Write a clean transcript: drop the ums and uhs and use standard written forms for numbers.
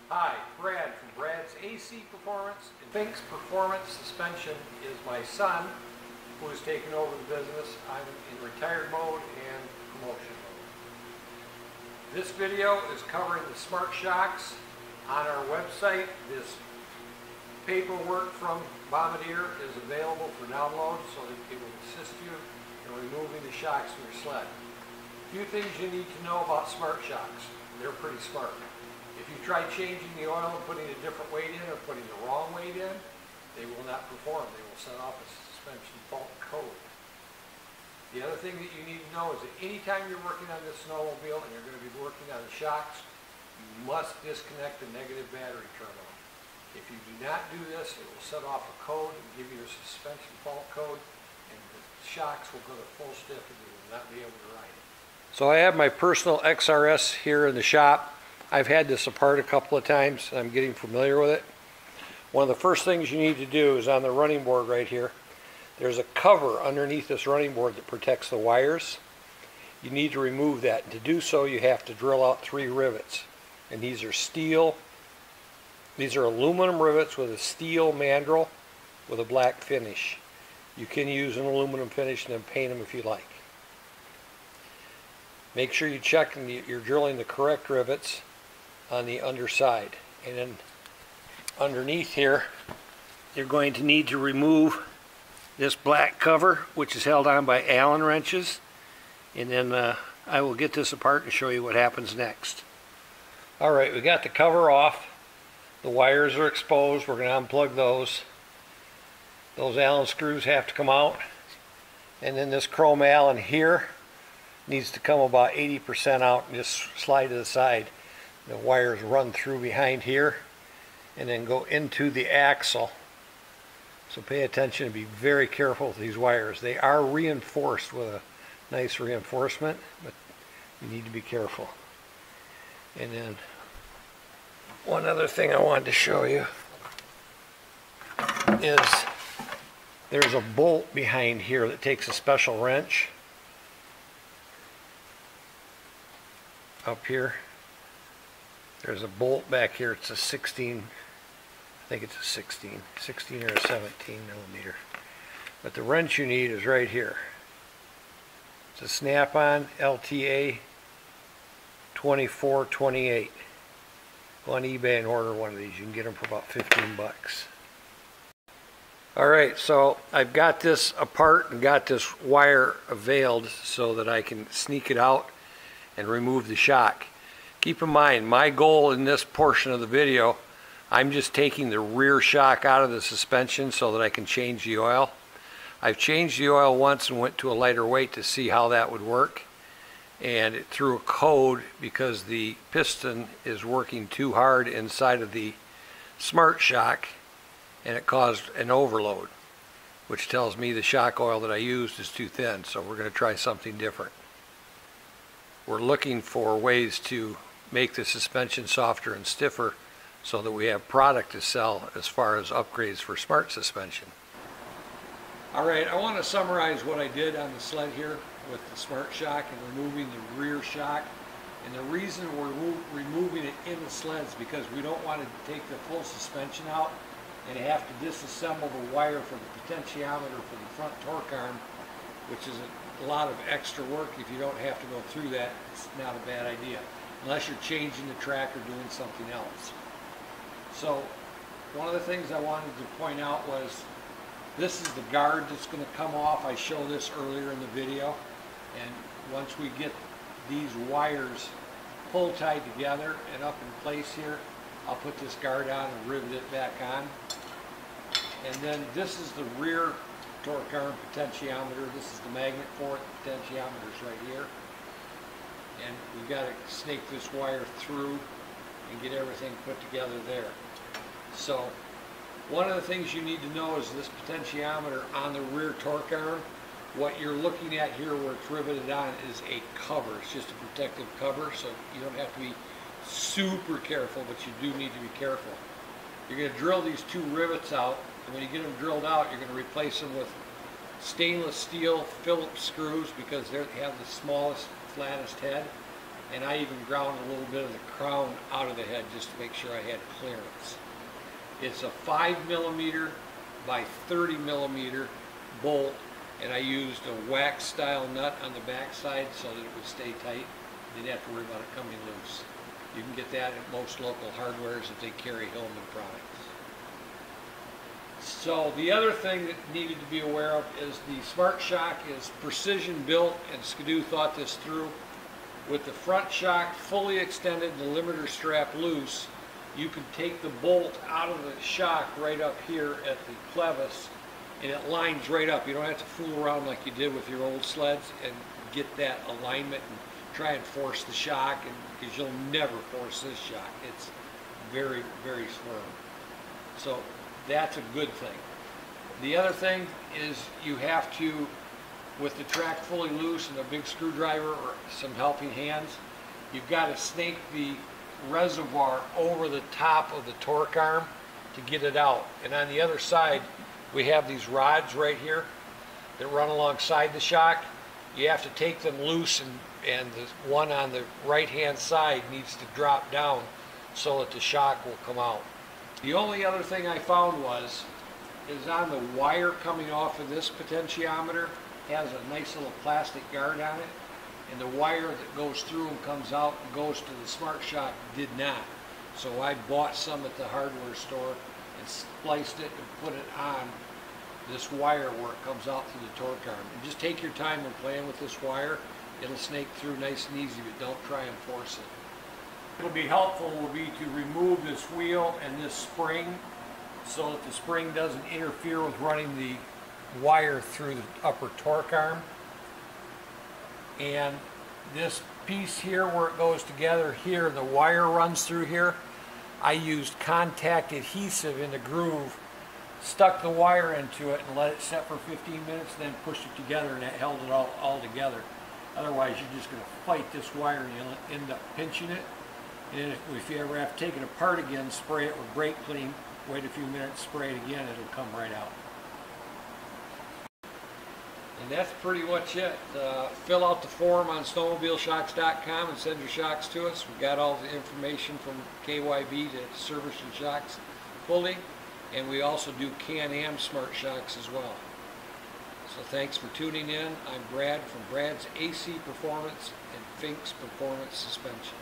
Hi, Brad from Brad's AC Performance. And Fink's Performance Suspension is my son who has taken over the business. I'm in retired mode and promotion mode. This video is covering the Smart Shox on our website. This paperwork from Bombardier is available for download so that it will assist you in removing the shocks from your sled. A few things you need to know about Smart Shox. They're pretty smart. If you try changing the oil and putting a different weight in or putting the wrong weight in, they will not perform. They will set off a suspension fault code. The other thing that you need to know is that anytime you're working on this snowmobile and you're going to be working on the shocks, you must disconnect the negative battery terminal. If you do not do this, it will set off a code and give you a suspension fault code, and the shocks will go to full stiff and you will not be able to ride it. So I have my personal XRS here in the shop. I've had this apart a couple of times. I'm getting familiar with it. One of the first things you need to do is on the running board right here, there's a cover underneath this running board that protects the wires. You need to remove that. And to do so, you have to drill out 3 rivets. And these are steel. These are aluminum rivets with a steel mandrel with a black finish. You can use an aluminum finish and then paint them if you like. Make sure you check and you're drilling the correct rivets on the underside. And then underneath here, you're going to need to remove this black cover, which is held on by Allen wrenches. And then I will get this apart and show you what happens next. Alright, we got the cover off. The wires are exposed. We're going to unplug those. Those Allen screws have to come out. And then this chrome Allen here needs to come about 80% out and just slide to the side. The wires run through behind here and then go into the axle. So pay attention and be very careful with these wires. They are reinforced with a nice reinforcement, but you need to be careful. And then one other thing I wanted to show you is there's a bolt behind here that takes a special wrench up here. There's a bolt back here. It's a 16, I think it's a 16 or a 17 millimeter. But the wrench you need is right here. It's a Snap-on LTA 2428. Go on eBay and order one of these. You can get them for about 15 bucks. Alright, so I've got this apart and got this wire availed so that I can sneak it out and remove the shock. Keep in mind, my goal in this portion of the video, I'm just taking the rear shock out of the suspension so that I can change the oil. I've changed the oil once and went to a lighter weight to see how that would work. And it threw a code because the piston is working too hard inside of the Smart Shox, and it caused an overload, which tells me the shock oil that I used is too thin. So we're going to try something different. We're looking for ways to make the suspension softer and stiffer so that we have product to sell as far as upgrades for smart suspension. Alright, I want to summarize what I did on the sled here with the Smart Shox and removing the rear shock. And the reason we're removing it in the sled is because we don't want to take the full suspension out and have to disassemble the wire for the potentiometer for the front torque arm, which is a lot of extra work. If you don't have to go through that, it's not a bad idea, unless you're changing the track or doing something else. So one of the things I wanted to point out was this is the guard that's going to come off. I showed this earlier in the video, and once we get these wires pull tied together and up in place here, I'll put this guard on and rivet it back on. And then this is the rear torque arm potentiometer. This is the magnet for it. The potentiometer is right here. And we've got to snake this wire through and get everything put together there. So one of the things you need to know is this potentiometer on the rear torque arm. What you're looking at here where it's riveted on is a cover. It's just a protective cover, so you don't have to be super careful, but you do need to be careful. You're going to drill these 2 rivets out, and when you get them drilled out, you're going to replace them with stainless steel Phillips screws because they have the smallest, flattest head. and I even ground a little bit of the crown out of the head just to make sure I had clearance. It's a 5mm by 30mm bolt, and I used a wax style nut on the back side so that it would stay tight. You didn't have to worry about it coming loose. You can get that at most local hardwares if they carry Hillman products. So the other thing that needed to be aware of is the Smart Shox is precision built, and Skidoo thought this through. With the front shock fully extended and the limiter strap loose, you can take the bolt out of the shock right up here at the clevis, and it lines right up. You don't have to fool around like you did with your old sleds and get that alignment and try and force the shock, because you'll never force this shock. It's very, very firm. So that's a good thing. The other thing is you have to, with the track fully loose and a big screwdriver or some helping hands, you've got to snake the reservoir over the top of the torque arm to get it out. And on the other side, we have these rods right here that run alongside the shock. You have to take them loose, and the one on the right hand side needs to drop down so that the shock will come out. The only other thing I found is on the wire coming off of this potentiometer has a nice little plastic guard on it, and the wire that goes through and comes out and goes to the Smart Shox did not. So I bought some at the hardware store and spliced it and put it on this wire where it comes out through the torque arm. And just take your time when playing with this wire. It'll snake through nice and easy, but don't try and force it. It'll be helpful will be to remove this wheel and this spring so that the spring doesn't interfere with running the wire through the upper torque arm. And this piece here where it goes together here, the wire runs through here. I used contact adhesive in the groove, stuck the wire into it and let it set for 15 minutes, then pushed it together, and that held it all together. Otherwise you're just going to fight this wire and you'll end up pinching it. And if you ever have to take it apart again, spray it with brake clean, wait a few minutes, spray it again, it'll come right out. And that's pretty much it. Fill out the form on snowmobileshocks.com and send your shocks to us. We've got all the information from KYB to service your shocks fully, and we also do Can-Am Smart Shox as well. So thanks for tuning in. I'm Brad from Brad's AC Performance and Fink's Performance Suspension.